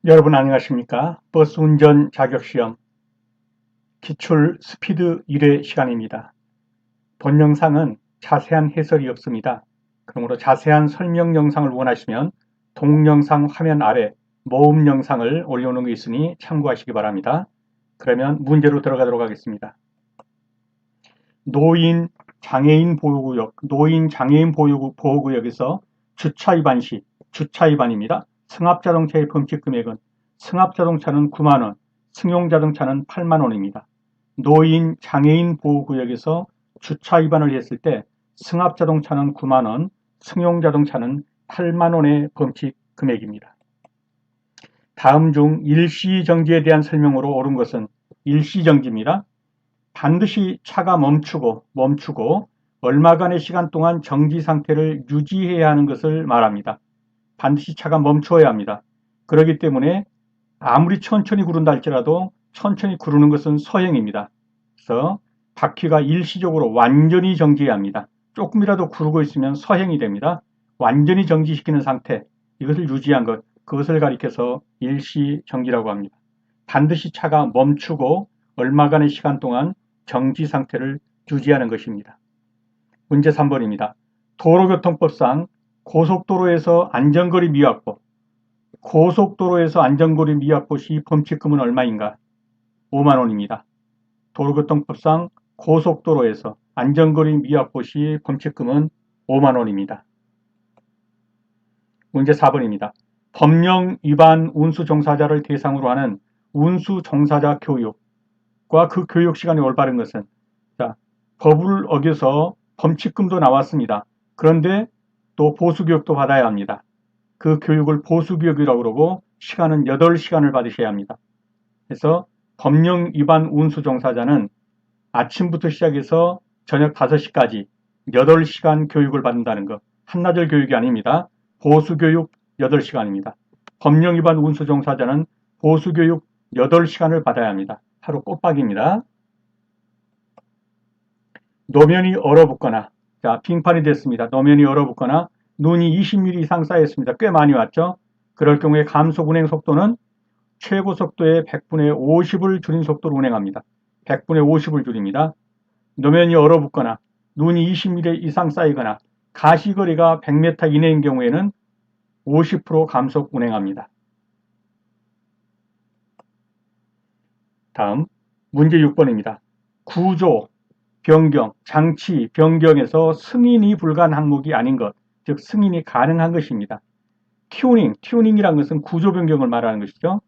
여러분 안녕하십니까? 버스 운전 자격시험 기출 스피드 1회 시간입니다. 본 영상은 자세한 해설이 없습니다. 그러므로 자세한 설명 영상을 원하시면 동영상 화면 아래 모음 영상을 올려놓은 게 있으니 참고하시기 바랍니다. 그러면 문제로 들어가도록 하겠습니다. 노인 장애인 보호구역에서 주차 위반 시 주차 위반입니다. 승합자동차의 범칙 금액은 승합자동차는 9만원, 승용자동차는 8만원입니다. 노인 장애인 보호구역에서 주차 위반을 했을 때 승합자동차는 9만원, 승용자동차는 8만원의 범칙 금액입니다. 다음 중 일시정지에 대한 설명으로 옳은 것은 일시정지입니다. 반드시 차가 멈추고 얼마간의 시간 동안 정지 상태를 유지해야 하는 것을 말합니다. 반드시 차가 멈춰야 합니다. 그렇기 때문에 아무리 천천히 구른다 할지라도 천천히 구르는 것은 서행입니다. 그래서 바퀴가 일시적으로 완전히 정지해야 합니다. 조금이라도 구르고 있으면 서행이 됩니다. 완전히 정지시키는 상태, 이것을 유지한 것, 그것을 가리켜서 일시정지라고 합니다. 반드시 차가 멈추고 얼마간의 시간 동안 정지 상태를 유지하는 것입니다. 문제 3번입니다. 도로교통법상 고속도로에서 안전거리 미확보 시 범칙금은 얼마인가? 5만원입니다. 도로교통법상 고속도로에서 안전거리 미확보 시 범칙금은 5만원입니다. 문제 4번입니다. 법령 위반 운수 종사자를 대상으로 하는 운수 종사자 교육과 그 교육 시간이 올바른 것은, 법을 어겨서 범칙금도 나왔습니다. 그런데 또 보수교육도 받아야 합니다. 그 교육을 보수교육이라고 그러고 시간은 8시간을 받으셔야 합니다. 그래서 법령 위반 운수 종사자는 아침부터 시작해서 저녁 5시까지 8시간 교육을 받는다는 것, 한나절 교육이 아닙니다. 보수교육 8시간입니다. 법령 위반 운수 종사자는 보수교육 8시간을 받아야 합니다. 하루 꼬박입니다. 노면이 얼어붙거나, 빙판이 됐습니다. 노면이 얼어붙거나 눈이 20mm 이상 쌓였습니다. 꽤 많이 왔죠. 그럴 경우에 감속 운행 속도는 최고 속도의 100분의 50을 줄인 속도로 운행합니다. 100분의 50을 줄입니다. 노면이 얼어붙거나 눈이 20mm 이상 쌓이거나 가시거리가 100m 이내인 경우에는 50% 감속 운행합니다. 다음 문제 6번입니다. 구조, 변경, 장치, 변경에서 승인이 불가한 항목이 아닌 것, 즉 승인이 가능한 것입니다. 튜닝이란 것은 구조 변경을 말하는 것이죠.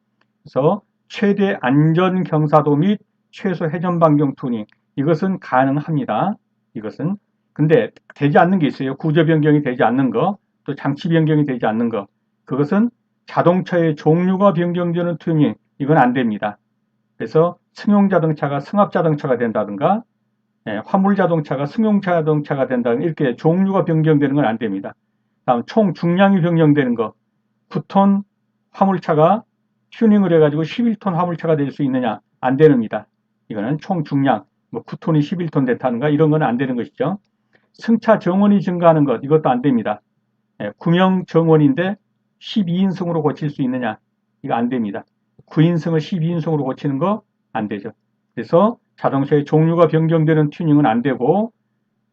그래서 최대 안전 경사도 및 최소 회전 반경 튜닝, 이것은 가능합니다. 이것은. 근데 되지 않는 게 있어요. 구조 변경이 되지 않는 거, 또 장치 변경이 되지 않는 거. 그것은 자동차의 종류가 변경되는 튜닝, 이건 안 됩니다. 그래서 승용자동차가 승합자동차가 된다든가, 화물자동차가 승용자동차가 된다든가, 이렇게 종류가 변경되는 건 안 됩니다. 다음 총 중량이 변경되는 거, 9톤 화물차가 튜닝을 해가지고 11톤 화물차가 될 수 있느냐? 안 됩니다. 이거는 총 중량, 9톤이 11톤 됐다는가 이런 건 안 되는 것이죠. 승차 정원이 증가하는 것, 이것도 안 됩니다. 구명 정원인데 12인승으로 고칠 수 있느냐? 이거 안 됩니다. 9인승을 12인승으로 고치는 거 안 되죠. 그래서 자동차의 종류가 변경되는 튜닝은 안 되고,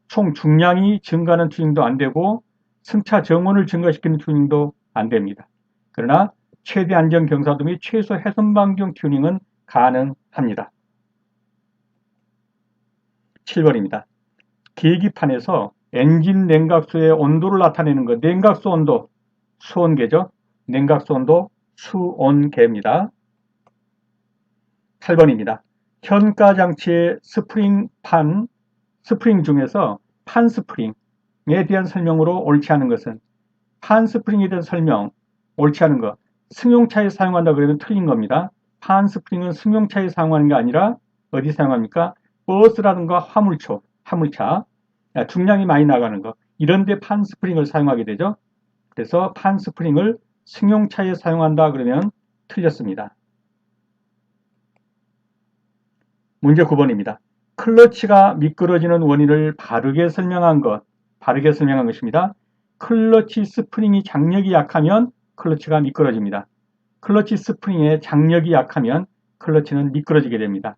총 중량이 증가하는 튜닝도 안 되고, 승차 정원을 증가시키는 튜닝도 안 됩니다. 그러나 최대 안전 경사도 및 최소 회선 반경 튜닝은 가능합니다. 7번입니다. 계기판에서 엔진 냉각수의 온도를 나타내는 것, 냉각수 온도, 수온계죠. 냉각수 온도, 수온계입니다. 8번입니다. 현가장치의 스프링 중에서 판 스프링에 대한 설명으로 옳지 않은 것은, 판 스프링에 대한 설명, 옳지 않은 것, 승용차에 사용한다 그러면 틀린 겁니다. 판 스프링은 승용차에 사용하는 게 아니라 어디 사용합니까? 버스라든가 화물차, 중량이 많이 나가는 거, 이런 데 판 스프링을 사용하게 되죠. 그래서 판 스프링을 승용차에 사용한다 그러면 틀렸습니다. 문제 9번입니다. 클러치가 미끄러지는 원인을 바르게 설명한 것입니다. 클러치 스프링이 장력이 약하면 클러치가 미끄러집니다. 클러치 스프링의 장력이 약하면 클러치는 미끄러지게 됩니다.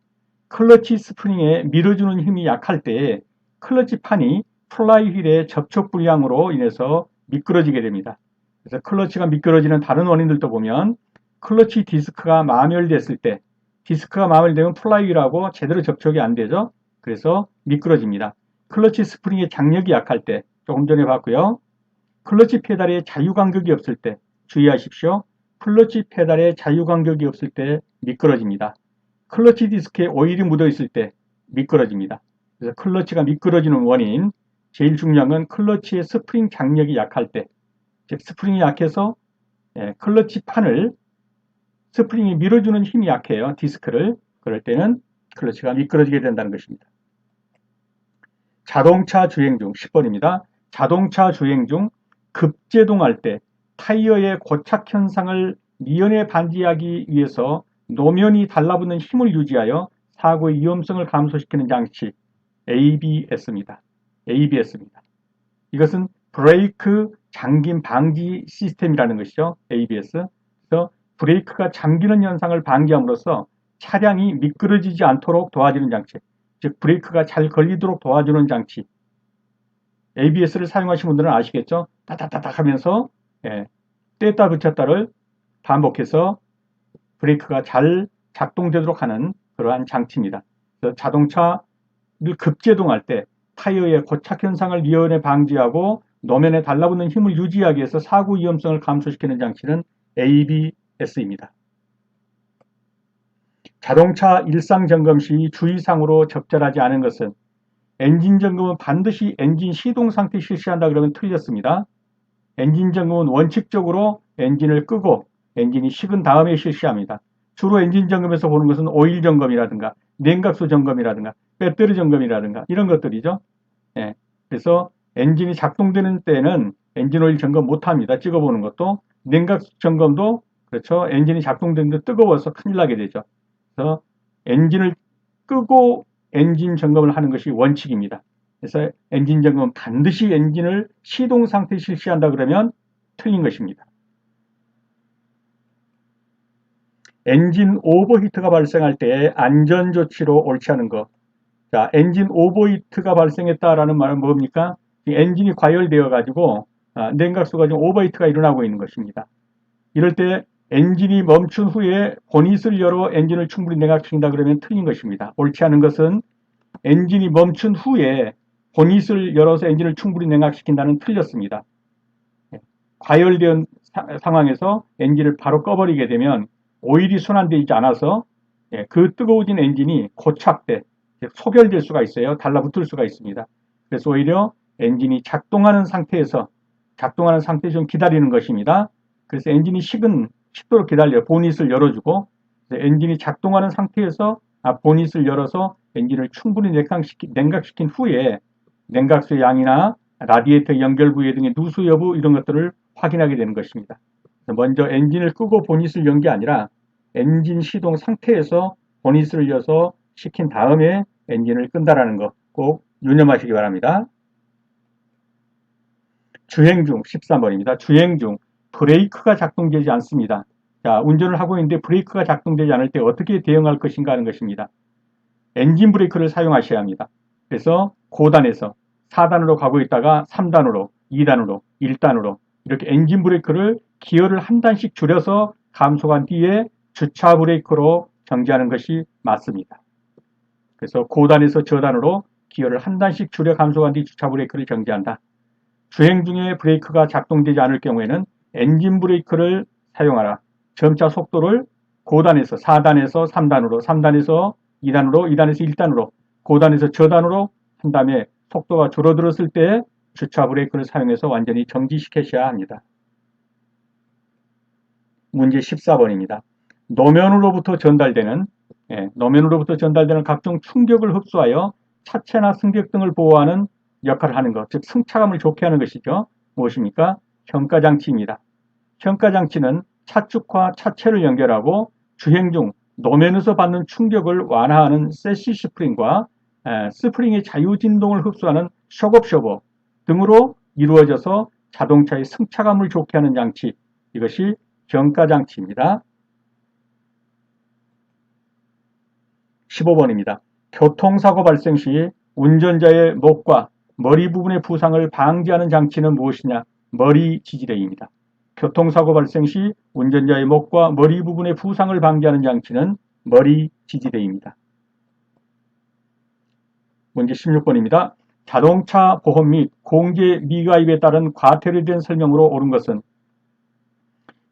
클러치 스프링에 밀어주는 힘이 약할 때 클러치판이 플라이휠의 접촉 불량으로 인해서 미끄러지게 됩니다. 그래서 클러치가 미끄러지는 다른 원인들도 보면 클러치 디스크가 마멸됐을 때, 디스크가 마멸되면 플라이휠하고 제대로 접촉이 안 되죠. 그래서 미끄러집니다. 클러치 스프링의 장력이 약할 때, 조금 전에 봤고요. 클러치 페달에 자유간격이 없을 때 주의하십시오. 클러치 페달에 자유간격이 없을 때 미끄러집니다. 클러치 디스크에 오일이 묻어 있을 때 미끄러집니다. 그래서 클러치가 미끄러지는 원인, 제일 중요한 건 클러치의 스프링 장력이 약할 때, 즉 스프링이 약해서 클러치 판을 스프링이 밀어주는 힘이 약해요. 디스크를. 그럴 때는 클러치가 미끄러지게 된다는 것입니다. 자동차 주행 중 10번입니다. 자동차 주행 중 급제동할 때 타이어의 고착 현상을 미연에 방지하기 위해서 노면이 달라붙는 힘을 유지하여 사고의 위험성을 감소시키는 장치 ABS입니다. ABS입니다. 이것은 브레이크 잠김 방지 시스템이라는 것이죠. ABS. 그래서 브레이크가 잠기는 현상을 방지함으로써 차량이 미끄러지지 않도록 도와주는 장치, 즉 브레이크가 잘 걸리도록 도와주는 장치. ABS를 사용하신 분들은 아시겠죠? 따다다닥 하면서 뗐다 붙였다를 반복해서 브레이크가 잘 작동되도록 하는 그러한 장치입니다. 그래서 자동차를 급제동할 때 타이어의 고착 현상을 미연에 방지하고 노면에 달라붙는 힘을 유지하기 위해서 사고 위험성을 감소시키는 장치는 ABS입니다. 자동차 일상 점검 시 주의사항으로 적절하지 않은 것은 엔진 점검은 반드시 엔진 시동 상태 실시한다 그러면 틀렸습니다. 엔진 점검은 원칙적으로 엔진을 끄고 엔진이 식은 다음에 실시합니다. 주로 엔진 점검에서 보는 것은 오일 점검이라든가 냉각수 점검이라든가 배터리 점검이라든가 이런 것들이죠. 그래서 엔진이 작동되는 때는 엔진 오일 점검 못합니다. 찍어보는 것도. 냉각수 점검도 그렇죠. 엔진이 작동되는데 뜨거워서 큰일 나게 되죠. 그래서 엔진을 끄고 엔진 점검을 하는 것이 원칙입니다. 그래서 엔진 점검은 반드시 엔진을 시동 상태에 실시한다 그러면 틀린 것입니다. 엔진 오버히트가 발생할 때 안전조치로 옳지 않은 것. 자, 엔진 오버히트가 발생했다라는 말은 뭡니까? 엔진이 과열되어 가지고 냉각수가 좀 오버히트가 일어나고 있는 것입니다. 이럴 때 엔진이 멈춘 후에 보닛을 열어 엔진을 충분히 냉각시킨다 그러면 틀린 것입니다. 옳지 않은 것은 엔진이 멈춘 후에 보닛을 열어서 엔진을 충분히 냉각시킨다는 틀렸습니다. 과열된 상황에서 엔진을 바로 꺼버리게 되면 오일이 순환되지 않아서 그 뜨거워진 엔진이 고착돼 소결될 수가 있어요. 달라붙을 수가 있습니다. 그래서 오히려 엔진이 작동하는 상태에서 좀 기다리는 것입니다. 그래서 엔진이 식도록 기다려요. 보닛을 열어주고 엔진이 작동하는 상태에서 보닛을 열어서 엔진을 충분히 냉각시킨 후에 냉각수의 양이나 라디에이터 연결 부위 등의 누수 여부 이런 것들을 확인하게 되는 것입니다. 먼저 엔진을 끄고 보닛을 연 게 아니라 엔진 시동 상태에서 보닛을 열어서 식힌 다음에 엔진을 끈다라는 거 꼭 유념하시기 바랍니다. 주행 중 13번입니다. 주행 중 브레이크가 작동되지 않습니다. 자, 운전을 하고 있는데 브레이크가 작동되지 않을 때 어떻게 대응할 것인가 하는 것입니다. 엔진 브레이크를 사용하셔야 합니다. 그래서 고단에서 4단으로 가고 있다가 3단으로, 2단으로, 1단으로 이렇게 엔진 브레이크를 기어를 한 단씩 줄여서 감속한 뒤에 주차 브레이크로 정지하는 것이 맞습니다. 그래서 고단에서 저단으로 기어를 한 단씩 줄여 감속한 뒤 주차 브레이크를 정지한다. 주행 중에 브레이크가 작동되지 않을 경우에는 엔진 브레이크를 사용하라. 점차 속도를 고단에서 4단에서 3단으로, 3단에서 2단으로, 2단에서 1단으로, 고단에서 저단으로 한 다음에 속도가 줄어들었을 때 주차 브레이크를 사용해서 완전히 정지시키셔야 합니다. 문제 14번입니다. 노면으로부터 전달되는 각종 충격을 흡수하여 차체나 승객 등을 보호하는 역할을 하는 것, 즉 승차감을 좋게 하는 것이죠. 무엇입니까? 현가장치입니다. 현가장치는 차축과 차체를 연결하고 주행 중 노면에서 받는 충격을 완화하는 세시 스프링과 스프링의 자유진동을 흡수하는 셔겁셔버 등으로 이루어져서 자동차의 승차감을 좋게 하는 장치, 이것이 현가장치입니다. 15번입니다. 교통사고 발생 시 운전자의 목과 머리 부분의 부상을 방지하는 장치는 무엇이냐? 머리 지지대입니다. 교통사고 발생 시 운전자의 목과 머리 부분의 부상을 방지하는 장치는 머리 지지대입니다. 문제 16번입니다. 자동차 보험 및 공제 미가입에 따른 과태료 된 설명으로 옳은 것은?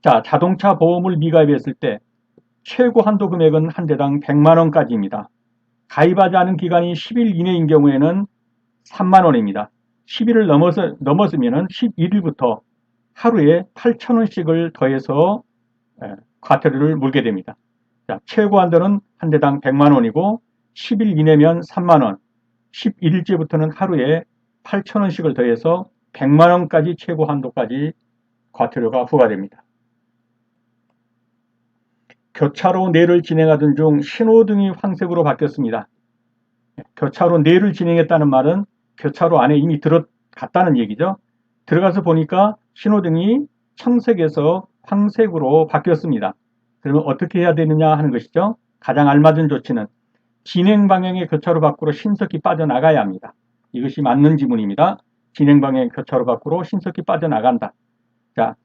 자, 자동차 보험을 미가입했을 때 최고 한도 금액은 한 대당 100만 원까지입니다. 가입하지 않은 기간이 10일 이내인 경우에는 3만 원입니다. 10일을 넘었으면 11일부터 하루에 8천 원씩을 더해서 과태료를 물게 됩니다. 자, 최고 한도는 한 대당 100만 원이고 10일 이내면 3만 원, 11일째부터는 하루에 8천 원씩을 더해서 100만 원까지 최고 한도까지 과태료가 부과됩니다. 교차로 내를 진행하던 중 신호등이 황색으로 바뀌었습니다. 교차로 내를 진행했다는 말은 교차로 안에 이미 들어갔다는 얘기죠. 들어가서 보니까 신호등이 청색에서 황색으로 바뀌었습니다. 그러면 어떻게 해야 되느냐 하는 것이죠. 가장 알맞은 조치는 진행 방향의 교차로 밖으로 신속히 빠져나가야 합니다. 이것이 맞는 지문입니다. 진행 방향의 교차로 밖으로 신속히 빠져나간다. 자,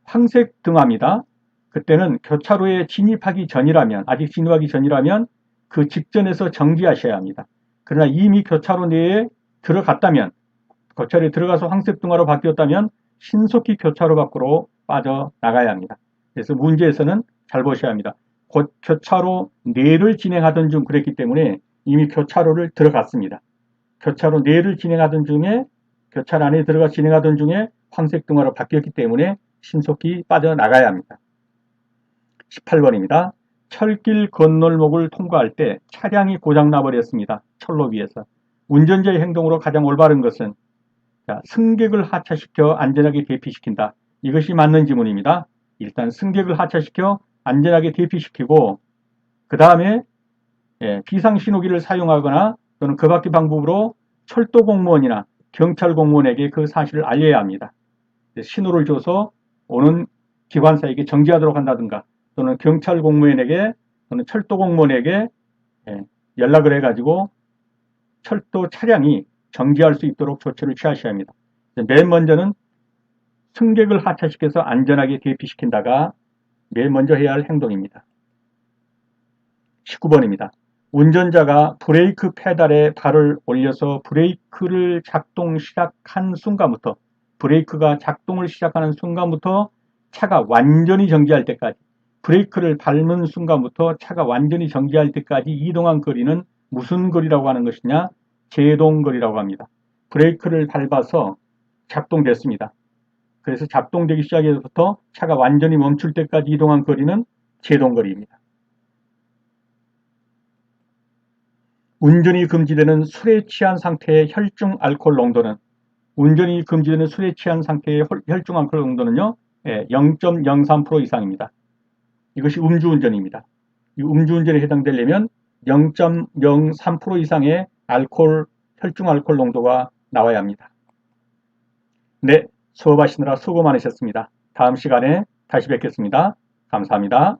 황색 등화입니다. 그때는 교차로에 진입하기 전이라면, 아직 진입하기 전이라면 그 직전에서 정지하셔야 합니다. 그러나 이미 교차로 내에 들어갔다면, 교차로에 들어가서 황색 등화로 바뀌었다면 신속히 교차로 밖으로 빠져나가야 합니다. 그래서 문제에서는 잘 보셔야 합니다. 곧 교차로 내를 진행하던 중 그랬기 때문에 이미 교차로를 들어갔습니다. 교차로 내를 진행하던 중에, 교차로 안에 들어가 진행하던 중에 황색 등화로 바뀌었기 때문에 신속히 빠져나가야 합니다. 18번입니다. 철길 건널목을 통과할 때 차량이 고장나 버렸습니다. 철로 위에서. 운전자의 행동으로 가장 올바른 것은? 자, 승객을 하차시켜 안전하게 대피시킨다. 이것이 맞는 지문입니다. 일단 승객을 하차시켜 안전하게 대피시키고 그 다음에 비상신호기를 사용하거나 또는 그 밖의 방법으로 철도 공무원이나 경찰 공무원에게 그 사실을 알려야 합니다. 신호를 줘서 오는 기관사에게 정지하도록 한다든가 또는 경찰 공무원에게 또는 철도 공무원에게 연락을 해가지고 철도 차량이 정지할 수 있도록 조치를 취하셔야 합니다. 맨 먼저는 승객을 하차시켜서 안전하게 대피시킨다가 맨 먼저 해야 할 행동입니다. 19번입니다. 운전자가 브레이크 페달에 발을 올려서 브레이크를 작동 시작한 순간부터, 브레이크가 작동을 시작하는 순간부터 차가 완전히 정지할 때까지, 브레이크를 밟는 순간부터 차가 완전히 정지할 때까지 이동한 거리는 무슨 거리라고 하는 것이냐? 제동거리라고 합니다. 브레이크를 밟아서 작동됐습니다. 그래서 작동되기 시작해서부터 차가 완전히 멈출 때까지 이동한 거리는 제동거리입니다. 운전이 금지되는 술에 취한 상태의 혈중 알코올 농도는? 운전이 금지되는 술에 취한 상태의 혈중 알코올 농도는요, 0.03% 이상입니다. 이것이 음주운전입니다. 이 음주운전에 해당되려면 0.03% 이상의 혈중 알코올 농도가 나와야 합니다. 네, 수업하시느라 수고 많으셨습니다. 다음 시간에 다시 뵙겠습니다. 감사합니다.